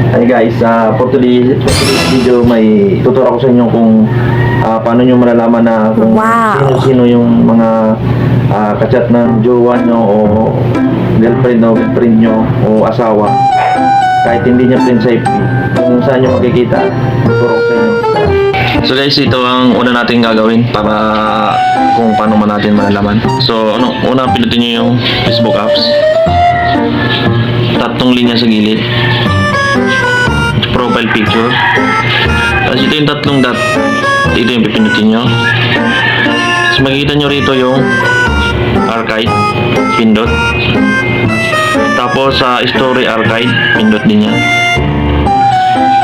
Hi guys, for today's video may tuturo ako sa inyo kung paano nyo malalaman na kung sino-sino yung mga kachat ng jowa nyo o girlfriend nyo o asawa. Kahit hindi niya friend sa FB, kung saan nyo makikita, tuturo ko sa inyo. So guys, ito ang una natin gagawin para kung paano man natin malalaman. So una pinutin nyo yung Facebook apps. Tatlong linya sa gilid, profile picture, tapos ito yung tatlong dot, ito yung pipindutin nyo. Tapos makikita nyo rito yung archive, pindot. Tapos sa story archive, pindot din yan.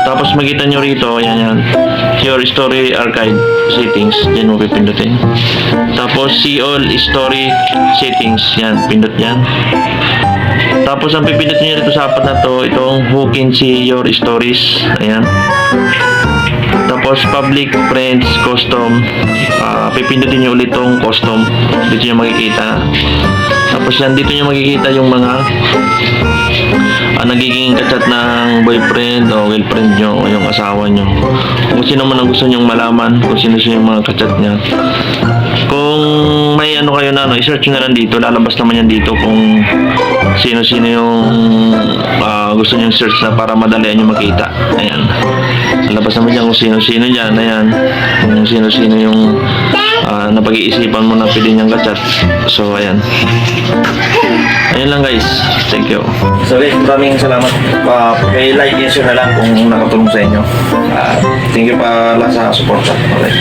Tapos makikita nyo rito, yan your story archive settings, yan mo pipindutin. Tapos see all story settings, yan, pindot yan. Tapos ang pipindot nyo dito sa apat na to, itong who can see your stories, ayan. Tapos public, friends, custom, pipindutin nyo ulit itong custom, dito nyo makikita. Tapos yan, dito nyo makikita yung mga nagiging kachat ng boyfriend o girlfriend nyo o yung asawa nyo. Kung sino man ang gusto nyong malaman, kung sino yung mga kachat nya. Kung may ano kayo na i-search nyo na lang dito, lalabas naman yan dito kung sino-sino yung gusto nyo search na para madalian nyo makita. Ayan, lalabas naman dyan kung sino-sino dyan. Ayan, kung sino-sino yung napag-iisipan mo na pwede niyang kachat. So ayan, ayun lang guys, thank you. So guys, maraming salamat. Like and share na lang kung nakatulong sa inyo. Thank you pala sa support. Okay.